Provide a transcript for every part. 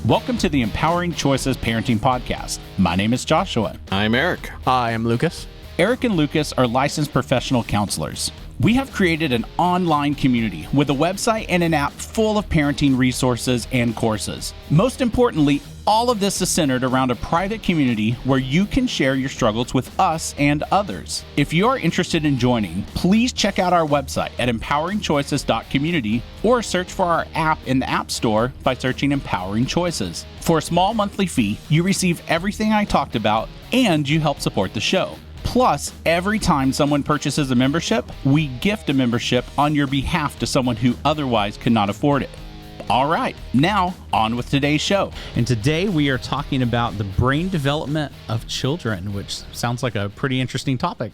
Welcome to the Empowering Choices Parenting Podcast. My name is Joshua. I'm Erik. I am Lucas. Erik and Lucas are licensed professional counselors. We have created an online community with a website and an app full of parenting resources and courses. Most importantly, all of this is centered around a private community where you can share your struggles with us and others. If you are interested in joining, please check out our website at empoweringchoices.community or search for our app in the App Store by searching Empowering Choices. For a small monthly fee, you receive everything I talked about and you help support the show. Plus, every time someone purchases a membership, we gift a membership on your behalf to someone who otherwise could not afford it. All right, now on with today's show. And today we are talking about the brain development of children, which sounds like a pretty interesting topic.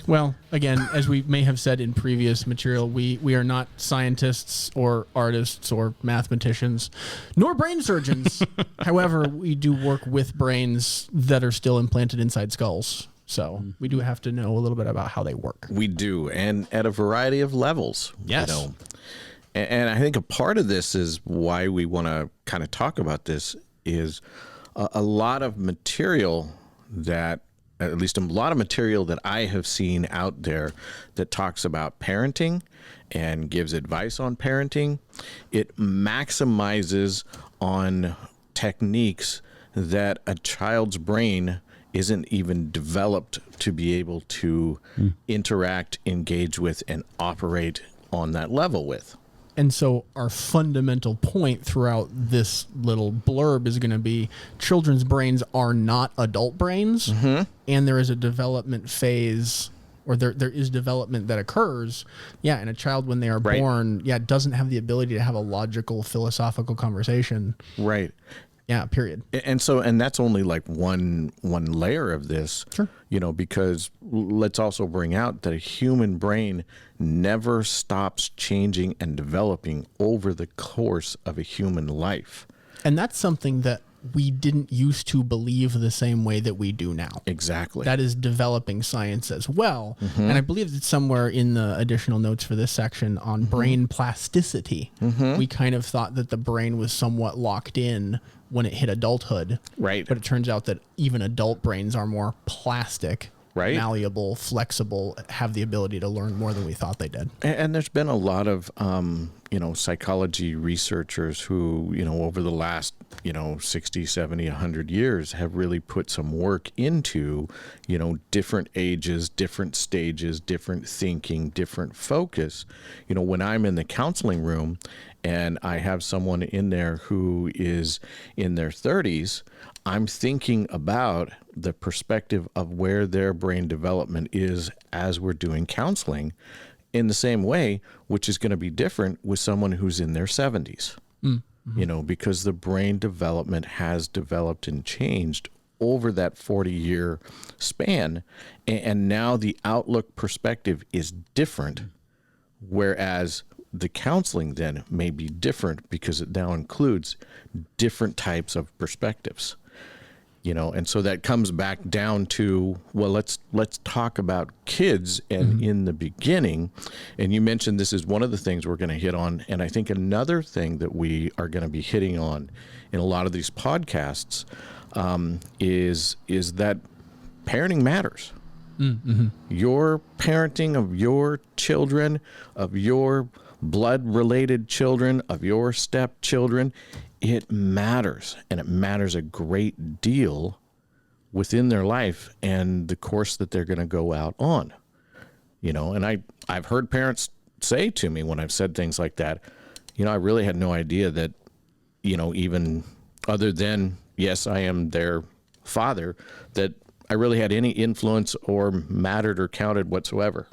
Well, again, as we may have said in previous material, we are not scientists or artists or mathematicians, nor brain surgeons. However, we do work with brains that are still implanted inside skulls. So we do have to know a little bit about how they work. We do, and at a variety of levels. Yes. You know. And I think a part of this is why we want to kind of talk about this is a lot of material that, at least a lot of material that I have seen out there that talks about parenting and gives advice on parenting. It maximizes on techniques that a child's brain isn't even developed to be able to interact, engage with, and operate on that level with. And so our fundamental point throughout this little blurb is going to be children's brains are not adult brains, and there is a development phase, or there is development that occurs, and a child when they are born, doesn't have the ability to have a logical, philosophical conversation. Right. Yeah, period. And that's only like one layer of this, Sure. You know, because let's also bring out that a human brain never stops changing and developing over the course of a human life. And that's something that we didn't used to believe the same way that we do now. Exactly. That is developing science as well. And I believe it's somewhere in the additional notes for this section on brain plasticity. We kind of thought that the brain was somewhat locked in when it hit adulthood. Right. But it turns out that even adult brains are more plastic, malleable, flexible, have the ability to learn more than we thought they did. And there's been a lot of, psychology researchers who, over the last, 60, 70, 100 years have really put some work into, different ages, different stages, different thinking, different focus. When I'm in the counseling room and I have someone in there who is in their 30s, I'm thinking about the perspective of where their brain development is as we're doing counseling in the same way, which is going to be different with someone who's in their 70s, because the brain development has developed and changed over that 40-year span. And now the outlook perspective is different, whereas the counseling then may be different because it now includes different types of perspectives. And so that comes back down to, well, let's talk about kids and in the beginning. And you mentioned this is one of the things we're going to hit on. And I think another thing that we are going to be hitting on in a lot of these podcasts is that parenting matters. Your parenting of your children, of your blood-related children, of your stepchildren, it matters, and it matters a great deal within their life and the course that they're going to go out on. And I've heard parents say to me when I've said things like that, I really had no idea that, even other than, yes, I am their father, that I really had any influence or mattered or counted whatsoever.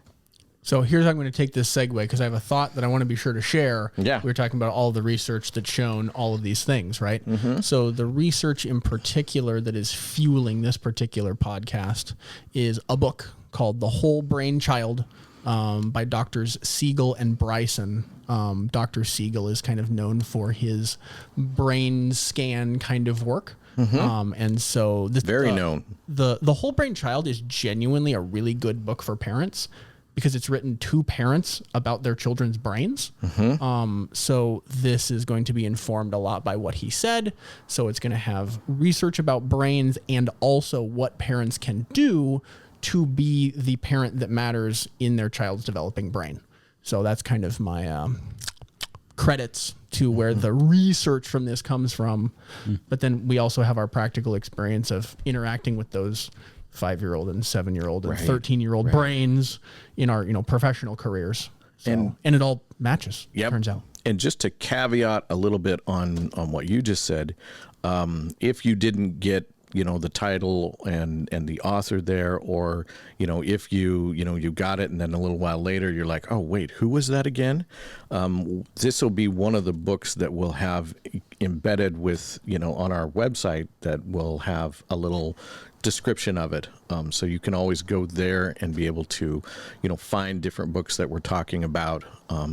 So here's how I'm going to take this segue, because I have a thought that I want to be sure to share. Yeah. We were talking about all the research that's shown all of these things, right? So the research in particular that is fueling this particular podcast is a book called The Whole Brain Child by Doctors Siegel and Bryson. Dr. Siegel is kind of known for his brain scan kind of work. And so this very known. The Whole Brain Child is genuinely a really good book for parents, because it's written to parents about their children's brains. So this is going to be informed a lot by what he said. So it's going to have research about brains and also what parents can do to be the parent that matters in their child's developing brain. So that's kind of my credits to where the research from this comes from. But then we also have our practical experience of interacting with those 5-year-old and 7-year-old and 13-year-old brains in our, professional careers. So, and it all matches, turns out. And just to caveat a little bit on what you just said, if you didn't get, the title and the author there, or, if you got it and then a little while later you're like, oh, wait, who was that again? This will be one of the books that we'll have embedded with, on our website, that will have a little description of it. So you can always go there and be able to, find different books that we're talking about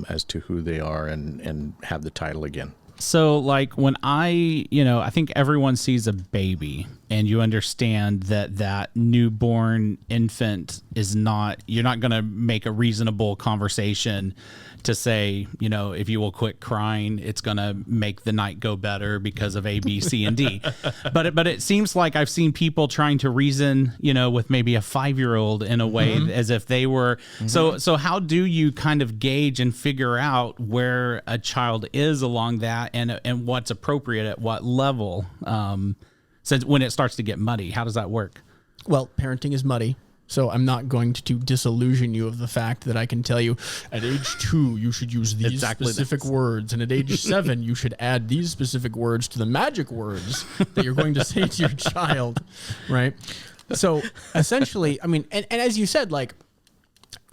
as to who they are and have the title again. So like when I think everyone sees a baby and you understand that newborn infant is not, you're not going to make a reasonable conversation to say, if you will quit crying, it's going to make the night go better because of A, B, C, and D. But it seems like I've seen people trying to reason, with maybe a 5-year-old in a way as if they were. So how do you kind of gauge and figure out where a child is along that and what's appropriate at what level? Since when it starts to get muddy, how does that work? Well, parenting is muddy. So I'm not going to disillusion you of the fact that I can tell you at age 2, you should use these specific words. And at age 7, you should add these specific words to the magic words that you're going to say to your child. Right. So essentially, and as you said, like,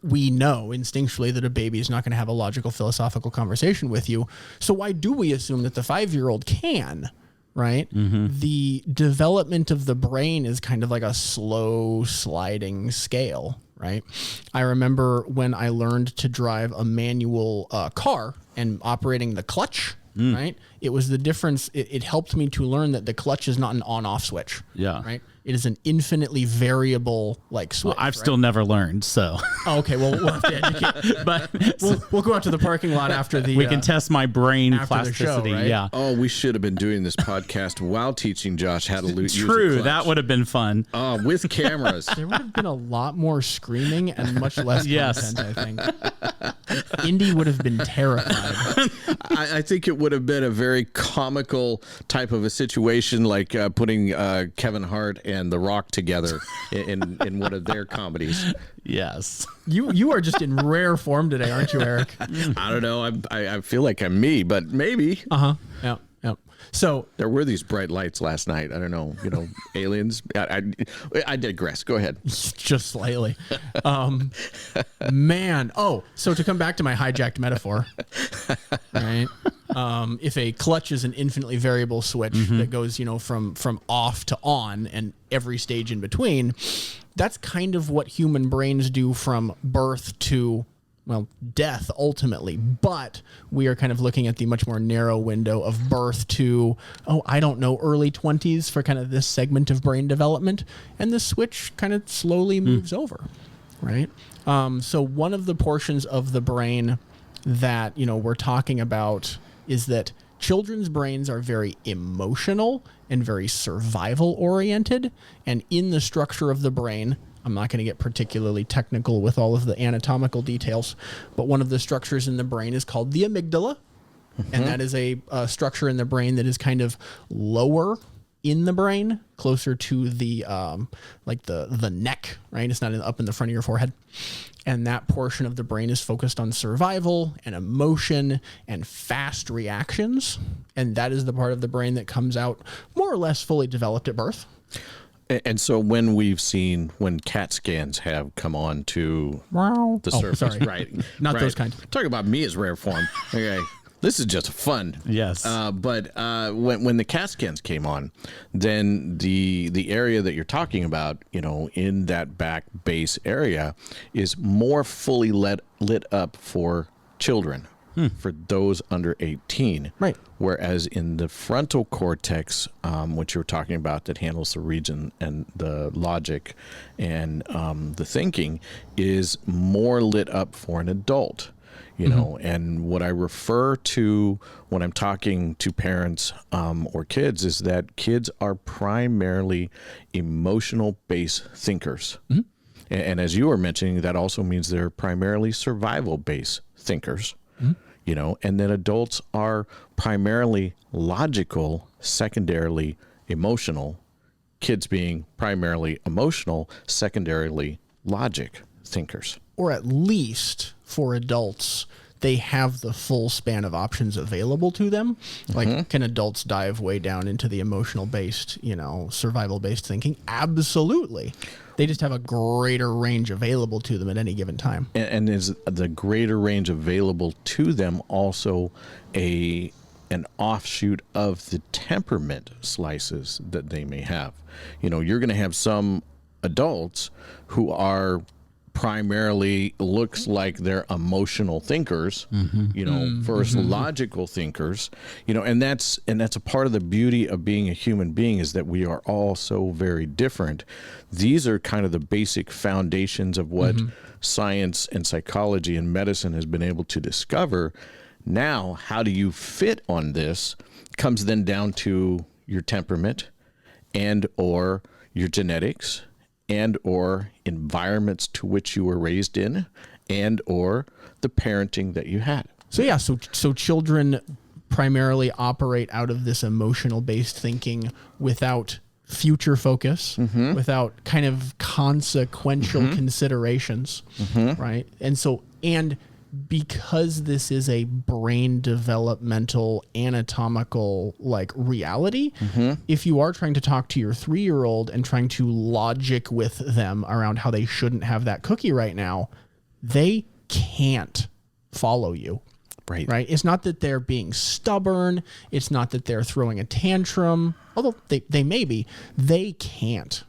we know instinctually that a baby is not going to have a logical philosophical conversation with you. So why do we assume that the 5-year-old can? Right? The development of the brain is kind of like a slow sliding scale, right? I remember when I learned to drive a manual car and operating the clutch, right? It was the difference. It helped me to learn that the clutch is not an on-off switch. Yeah. Right? It is an infinitely variable switch. Well, I've still never learned, so. Oh, okay, well, we'll have to educate. But we'll go out to the parking lot after the... We can test my brain plasticity, show, right? Yeah. Oh, we should have been doing this podcast while teaching Josh how to use a True, clutch. that would have been fun. With cameras. There would have been a lot more screaming and much less content, I think. Indy would have been terrified. I think it would have been a very comical type of a situation, like putting Kevin Hart and The Rock together in one of their comedies. Yes. You are just in rare form today, aren't you, Eric? I don't know. I feel like I'm me, but maybe. Yeah. So there were these bright lights last night. I don't know. Aliens. I digress. Go ahead. Just slightly. Man. Oh, so to come back to my hijacked metaphor, right? If a clutch is an infinitely variable switch that goes, from off to on and every stage in between, that's kind of what human brains do from birth to, death ultimately. But we are kind of looking at the much more narrow window of birth to, early 20s for kind of this segment of brain development. And the switch kind of slowly moves over, right? So one of the portions of the brain that, we're talking about is that children's brains are very emotional and very survival oriented. And in the structure of the brain, I'm not going to get particularly technical with all of the anatomical details, but one of the structures in the brain is called the amygdala. And that is a structure in the brain that is kind of lower in the brain, closer to the the neck, right? It's not up in the front of your forehead. And that portion of the brain is focused on survival and emotion and fast reactions. And that is the part of the brain that comes out more or less fully developed at birth. And so when CAT scans have come on to the surface, sorry. right? Not those kind. Talk about me as rare form. Okay. This is just fun. Yes. But when the CAT scans came on, then the area that you're talking about, in that back base area is more fully lit up for children. for those under 18. Right. Whereas in the frontal cortex, which you're talking about, that handles the region and the logic and the thinking, is more lit up for an adult. You know, and what I refer to when I'm talking to parents or kids is that kids are primarily emotional-based thinkers. And as you were mentioning, that also means they're primarily survival-based thinkers. You know, and then adults are primarily logical, secondarily emotional, kids being primarily emotional, secondarily logic thinkers. Or at least for adults, they have the full span of options available to them. Like, can adults dive way down into the emotional-based, you know, survival-based thinking? Absolutely. They just have a greater range available to them at any given time. And is the greater range available to them also an offshoot of the temperament slices that they may have? You know, you're going to have some adults who are primarily looks like they're emotional thinkers, you know, versus logical thinkers, you know, and that's a part of the beauty of being a human being, is that we are all so very different. These are kind of the basic foundations of what science and psychology and medicine has been able to discover. Now, how do you fit on this comes then down to your temperament and or your genetics and or environments to which you were raised in, and or the parenting that you had. So yeah, so children primarily operate out of this emotional based thinking without future focus, without kind of consequential considerations, right? And because this is a brain developmental anatomical like reality, if you are trying to talk to your 3-year-old and trying to logic with them around how they shouldn't have that cookie right now, they can't follow you. Right. It's not that they're being stubborn. It's not that they're throwing a tantrum, although they may be. They can't.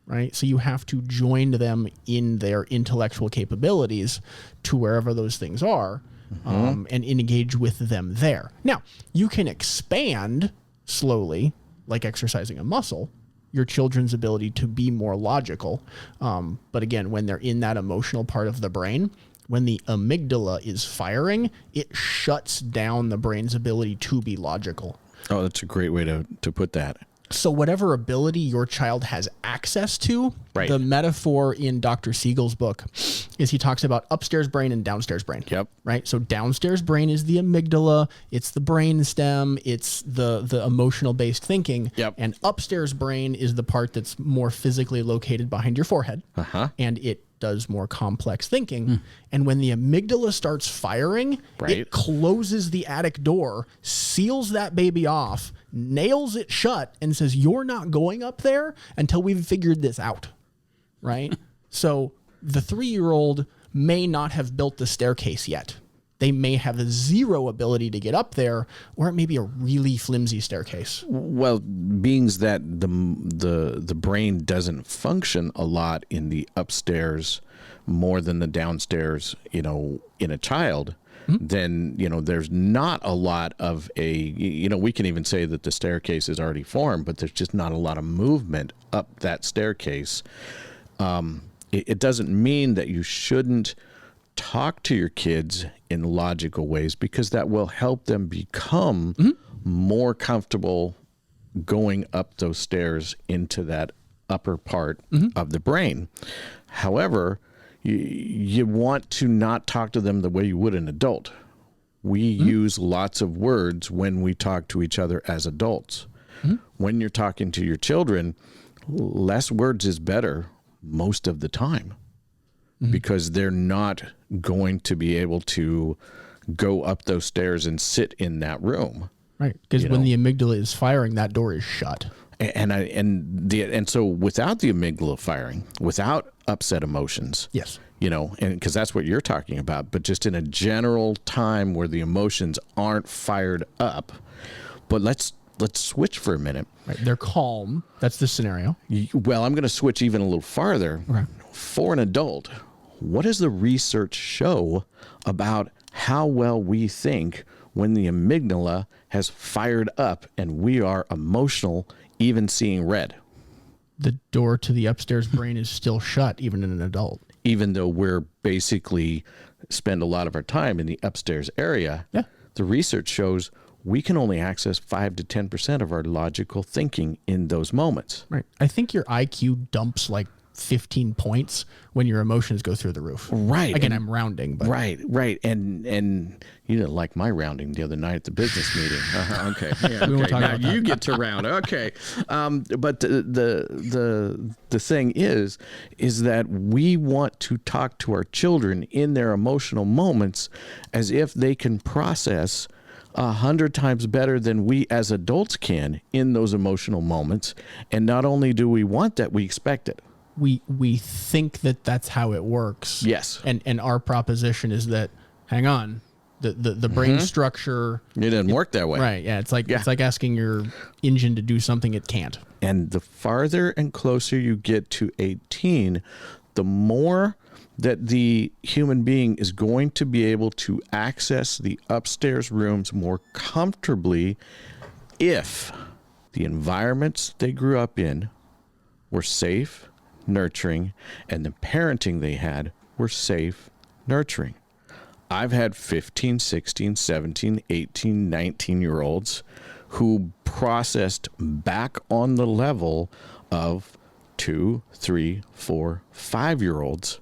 Right. So you have to join them in their intellectual capabilities to wherever those things are, and engage with them there. Now, you can expand slowly, like exercising a muscle, your children's ability to be more logical. But again, when they're in that emotional part of the brain, when the amygdala is firing, it shuts down the brain's ability to be logical. Oh, that's a great way to put that. So whatever ability your child has access to, the metaphor in Dr. Siegel's book is he talks about upstairs brain and downstairs brain. Yep. Right? So downstairs brain is the amygdala, it's the brain stem, it's the emotional based thinking. Yep. And upstairs brain is the part that's more physically located behind your forehead. And it does more complex thinking. And when the amygdala starts firing, it closes the attic door, seals that baby off, nails it shut, and says, you're not going up there until we've figured this out. Right? So the 3-year-old may not have built the staircase yet. They may have a zero ability to get up there, or it may be a really flimsy staircase. Well, being that the brain doesn't function a lot in the upstairs more than the downstairs, you know, in a child, then, you know, there's not a lot of we can even say that the staircase is already formed, but there's just not a lot of movement up that staircase. It doesn't mean that you shouldn't talk to your kids in logical ways, because that will help them become more comfortable going up those stairs into that upper part of the brain. However, you want to not talk to them the way you would an adult. We use lots of words when we talk to each other as adults. When you're talking to your children, less words is better most of the time, because they're not going to be able to go up those stairs and sit in that room. Right. Because when the amygdala is firing, that door is shut. And so without the amygdala firing, without upset emotions, yes, you know, and because that's what you're talking about, but just in a general time where the emotions aren't fired up. But let's switch for a minute. Right. They're calm. That's the scenario. Well, I'm going to switch even a little farther. Okay. For an adult, what does the research show about how well we think when the amygdala has fired up and we are emotional, even seeing red. The door to the upstairs brain is still shut, even in an adult. Even though we're basically spend a lot of our time in the upstairs area, the research shows we can only access 5 to 10% of our logical thinking in those moments. Right. I think your IQ dumps like 15 points when your emotions go through the roof. Right. Again, I'm rounding, but Right. And you didn't like my rounding the other night at the business meeting. Okay. Yeah, We won't okay. talk Now about that. you get to round. Okay. But the thing is that we want to talk to our children in their emotional moments as if they can process 100 times better than we as adults can in those emotional moments. And not only do we want that, we expect it. we think that that's how it works. Yes. And our proposition is that, hang on, the brain structure. It doesn't work that way. Right. Yeah. It's like asking your engine to do something it can't. And the farther and closer you get to 18, the more that the human being is going to be able to access the upstairs rooms more comfortably if the environments they grew up in were safe, nurturing, and the parenting they had were safe, nurturing. I've had 15, 16, 17, 18, 19-year-olds who processed back on the level of 2, 3, 4, 5-year-olds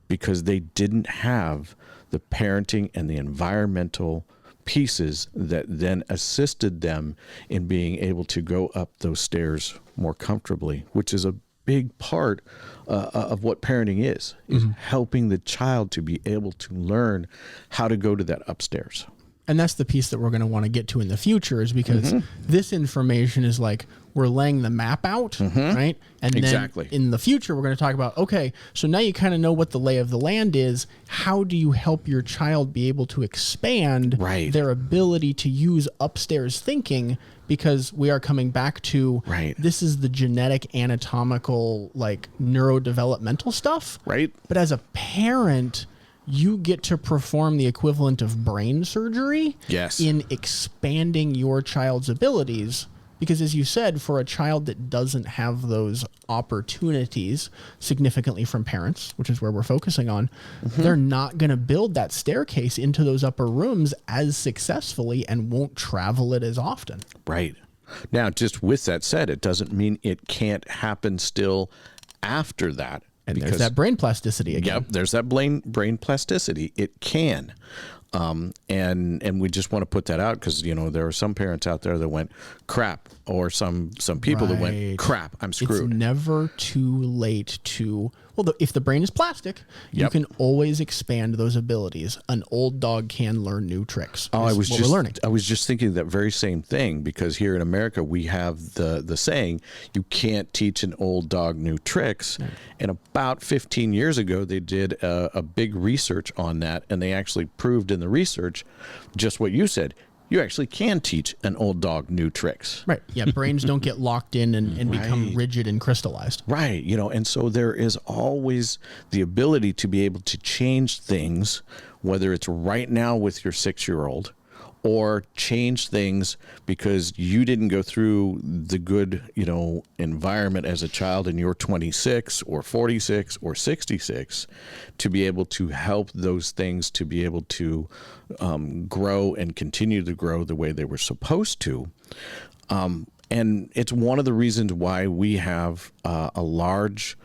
because they didn't have the parenting and the environmental pieces that then assisted them in being able to go up those stairs more comfortably, which is a big part of what parenting is helping the child to be able to learn how to go to that upstairs. And that's the piece that we're going to want to get to in the future, is because this information is like we're laying the map out, right? And then Exactly. in the future, we're going to talk about, okay, so now you kind of know what the lay of the land is. How do you help your child be able to expand Right. their ability to use upstairs thinking? Because we are coming back to this is the genetic, anatomical, like neurodevelopmental stuff. Right. But as a parent, you get to perform the equivalent of brain surgery Yes. in expanding your child's abilities. Because as you said, for a child that doesn't have those opportunities significantly from parents, which is where we're focusing on, they're not going to build that staircase into those upper rooms as successfully and won't travel it as often. Right. Now, just with that said, it doesn't mean it can't happen still after that. And there's that brain plasticity again. Yep, there's that brain plasticity. It can. And we just want to put that out because, you know, there are some parents out there that went crap, or some people that went crap, I'm screwed. It's never too late to, well, if the brain is plastic, you can always expand those abilities. An old dog can learn new tricks. Oh, we're learning. I was just thinking that very same thing, because here in America we have the saying, you can't teach an old dog new tricks. And about 15 years ago, they did a big research on that, and they actually proved in the research just what you said. You actually can teach an old dog new tricks. Right. Yeah. Brains don't get locked in and become rigid and crystallized. Right. You know, and so there is always the ability to be able to change things, whether it's right now with your 6-year-old, or change things because you didn't go through the good, you know, environment as a child and you're 26 or 46 or 66, to be able to help those things to be able to grow and continue to grow the way they were supposed to. And it's one of the reasons why we have a large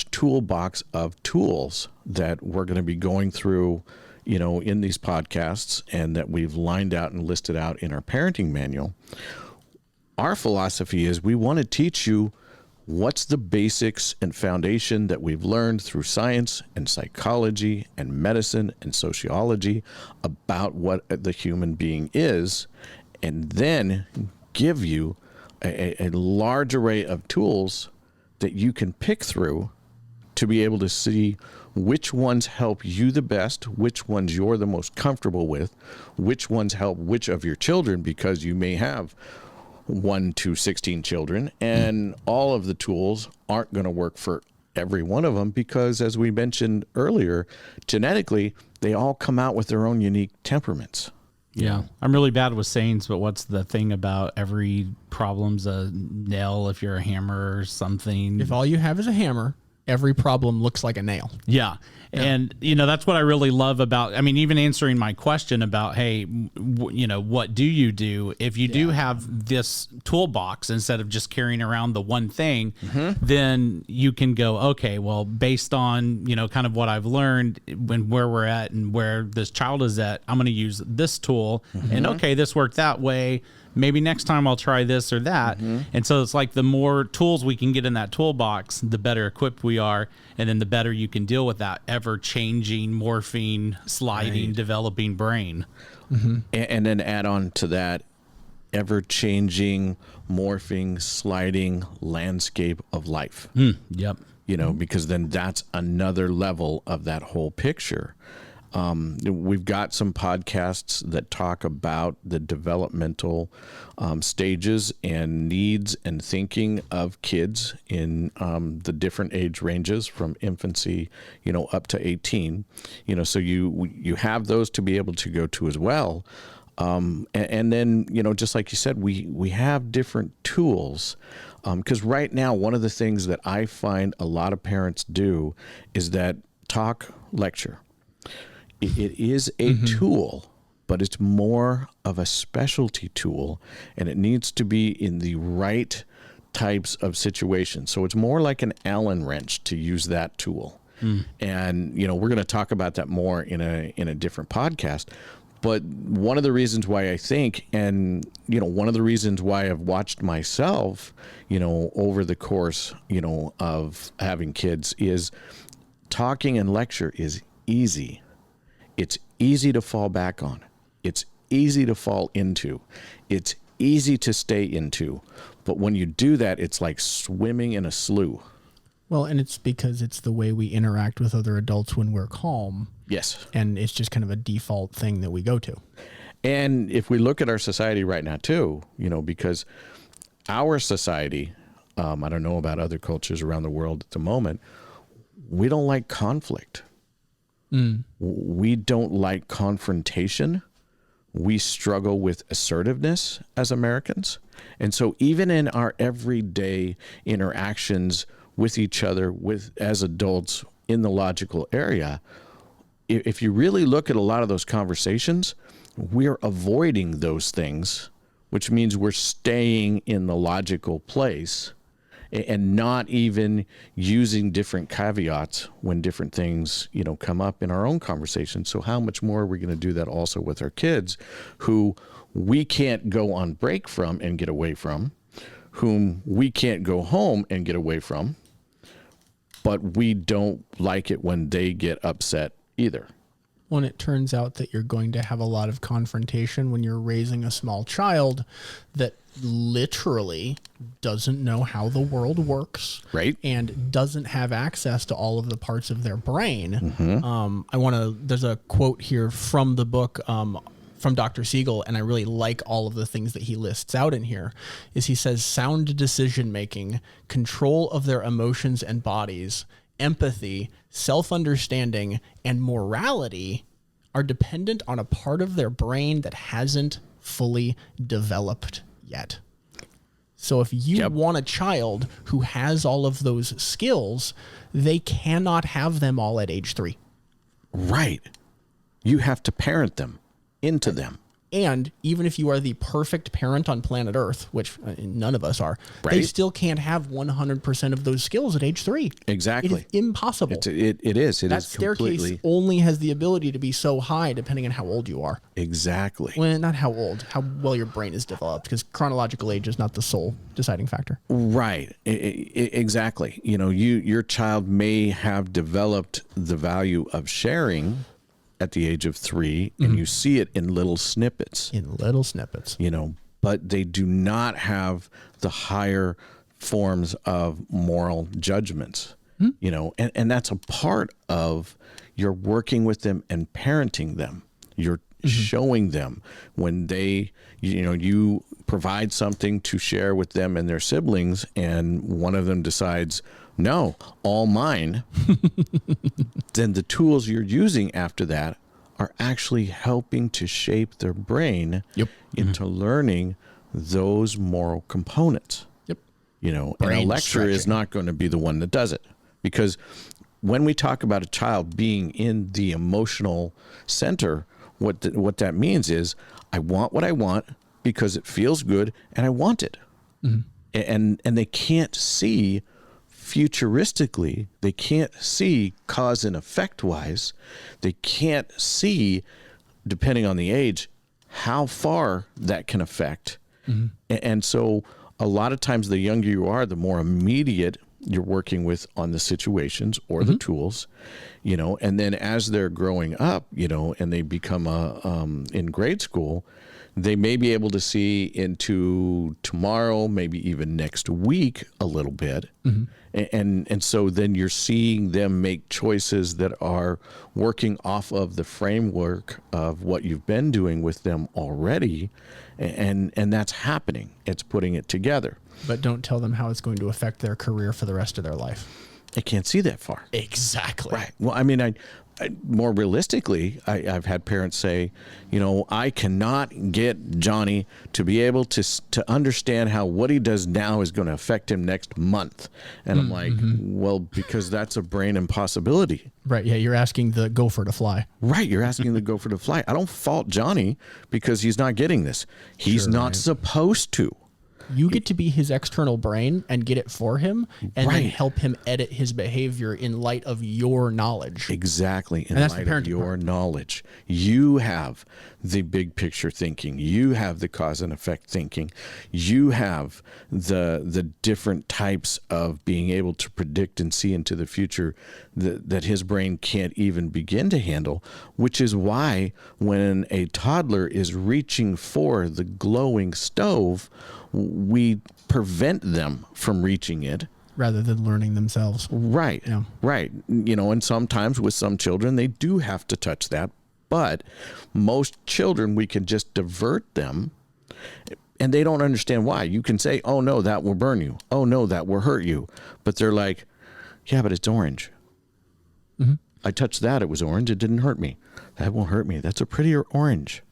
toolbox of tools that we're going to be going through, you know, in these podcasts, and that we've lined out and listed out in our parenting manual. Our philosophy is we want to teach you what's the basics and foundation that we've learned through science and psychology and medicine and sociology about what the human being is, and then give you a large array of tools that you can pick through to be able to see which ones help you the best, which ones you're the most comfortable with, which ones help which of your children, because you may have 1 to 16 children, and all of the tools aren't going to work for every one of them, because as we mentioned earlier, genetically, they all come out with their own unique temperaments. Yeah. I'm really bad with sayings, but what's the thing about every problem's a nail if you're a hammer or something? If all you have is a hammer, every problem looks like a nail. Yeah. And, that's what I really love about, even answering my question about, hey, what do you do? If you do have this toolbox, instead of just carrying around the one thing, then you can go, okay, well, based on, kind of what I've learned when where we're at and where this child is at, I'm going to use this tool. And okay, this worked that way. Maybe next time I'll try this or that. And so it's like the more tools we can get in that toolbox, the better equipped we are. And then the better you can deal with that ever-changing, morphing, sliding, developing brain. And then add on to that ever-changing, morphing, sliding landscape of life. Yep. Because then that's another level of that whole picture. We've got some podcasts that talk about the developmental stages and needs and thinking of kids in the different age ranges from infancy, up to 18. So you have those to be able to go to as well. And then, just like you said, we have different tools. Because right now, one of the things that I find a lot of parents do is that talk, lecture. It is a tool, but it's more of a specialty tool, and it needs to be in the right types of situations. So it's more like an Allen wrench to use that tool. And, we're going to talk about that more in a different podcast. But one of the reasons why I think, and, one of the reasons why I've watched myself, over the course, of having kids is talking and lecture is easy. It's easy to fall back on. It's easy to fall into. It's easy to stay into. But when you do that, it's like swimming in a slough. Well, and it's because it's the way we interact with other adults when we're calm. Yes. And it's just kind of a default thing that we go to. And if we look at our society right now too, because our society, I don't know about other cultures around the world at the moment, we don't like conflict. We don't like confrontation. We struggle with assertiveness as Americans. And so even in our everyday interactions with each other, as adults in the logical area, if you really look at a lot of those conversations, we're avoiding those things, which means we're staying in the logical place and not even using different caveats when different things, come up in our own conversation. So how much more are we going to do that also with our kids, who we can't go on break from and get away from, whom we can't go home and get away from, but we don't like it when they get upset either. When it turns out that you're going to have a lot of confrontation when you're raising a small child that literally doesn't know how the world works, right, and doesn't have access to all of the parts of their brain. There's a quote here from the book from Dr. Siegel, and I really like all of the things that he lists out in here. Is he says sound decision making, control of their emotions and bodies, empathy, self-understanding, and morality are dependent on a part of their brain that hasn't fully developed yet. So if you want a child who has all of those skills, they cannot have them all at age 3. Right. You have to parent them into them. And even if you are the perfect parent on planet Earth, which none of us are, they still can't have 100% of those skills at age 3. Exactly. It is impossible. It is. That staircase completely only has the ability to be so high depending on how old you are. Exactly. Well, not how old, how well your brain is developed, because chronological age is not the sole deciding factor. Right. Exactly. Your child may have developed the value of sharing at the age of 3, and you see it in little snippets. But they do not have the higher forms of moral judgments, and that's a part of you're working with them and parenting them. You're showing them when they, you provide something to share with them and their siblings, and one of them decides, no, all mine, then the tools you're using after that are actually helping to shape their brain into learning those moral components. Yep. You know, Brain and a lecture is stretching. not going to be the one that does it, because when we talk about a child being in the emotional center, what that means is I want what I want because it feels good and I want it. And they can't see futuristically, they can't see cause and effect wise, they can't see, depending on the age, how far that can affect. And so a lot of times the younger you are, the more immediate you're working with on the situations or the tools, you know, and then as they're growing up, you know, and they become in grade school, they may be able to see into tomorrow, maybe even next week a little bit. And so then you're seeing them make choices that are working off of the framework of what you've been doing with them already. And that's happening. It's putting it together. But don't tell them how it's going to affect their career for the rest of their life. They can't see that far. Exactly. Right. Well, I mean, I more realistically, I've had parents say, you know, I cannot get Johnny to be able to understand how what he does now is going to affect him next month. And I'm like, well, because that's a brain impossibility. Right. Yeah. You're asking the gopher to fly. Right. You're asking the gopher to fly. I don't fault Johnny because he's not getting this. He's not supposed to. You get to be his external brain and get it for him and then help him edit his behavior in light of your knowledge. Exactly. In light of your knowledge. You have the big picture thinking. You have the cause and effect thinking. You have the different types of being able to predict and see into the future that his brain can't even begin to handle, which is why when a toddler is reaching for the glowing stove, we prevent them from reaching it. Rather than learning themselves. Right. Yeah. Right. You know, and sometimes with some children, they do have to touch that. But most children, we can just divert them and they don't understand why. You can say, oh, no, that will burn you. Oh, no, that will hurt you. But they're like, yeah, but it's orange. I touched that. It was orange. It didn't hurt me. That won't hurt me. That's a prettier orange.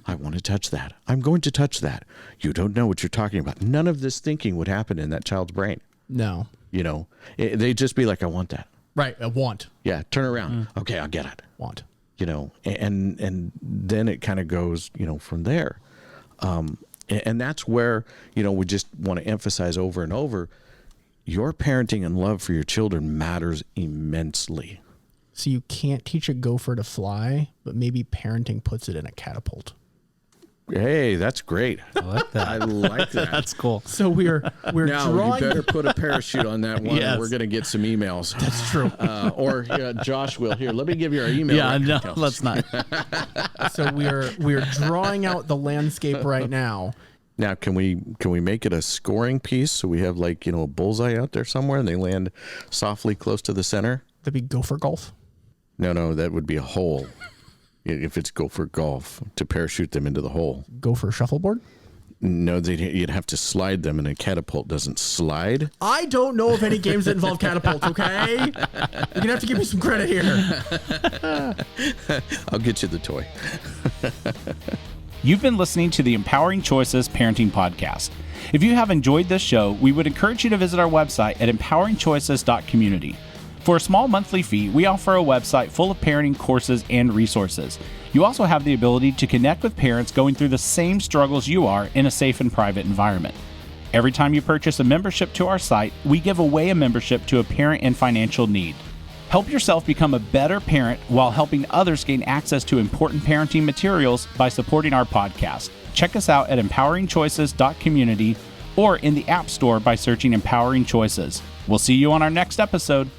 I want to touch that. I'm going to touch that. You don't know what you're talking about. None of this thinking would happen in that child's brain. No. You know, they'd just be like, I want that. Right. I want. Yeah. Turn around. Okay. I'll get it. Want. You know, and then it kind of goes, you know, from there. And that's where, you know, we just want to emphasize over and over, your parenting and love for your children matters immensely. So you can't teach a gopher to fly, but maybe parenting puts it in a catapult. Hey, that's great. I like that. I like that. That's cool. So we're Now, drawing. you better put a parachute on that one. Yes. Or we're going to get some emails. That's true. Or Josh will. Here, let me give you our email. Yeah, right no, now. let's not. So we're drawing out the landscape right now. Now, can we make it a scoring piece so we have, like, you know, a bullseye out there somewhere and they land softly close to the center? That'd be gopher golf. No, that would be a hole. If it's gopher golf, to parachute them into the hole. Gopher shuffleboard. No, you'd have to slide them, and a catapult doesn't slide. I don't know of any games that involve catapults, okay? You're going to have to give me some credit here. I'll get you the toy. You've been listening to the Empowering Choices Parenting Podcast. If you have enjoyed this show, we would encourage you to visit our website at empoweringchoices.community. For a small monthly fee, we offer a website full of parenting courses and resources. You also have the ability to connect with parents going through the same struggles you are in a safe and private environment. Every time you purchase a membership to our site, we give away a membership to a parent in financial need. Help yourself become a better parent while helping others gain access to important parenting materials by supporting our podcast. Check us out at empoweringchoices.community or in the App Store by searching Empowering Choices. We'll see you on our next episode.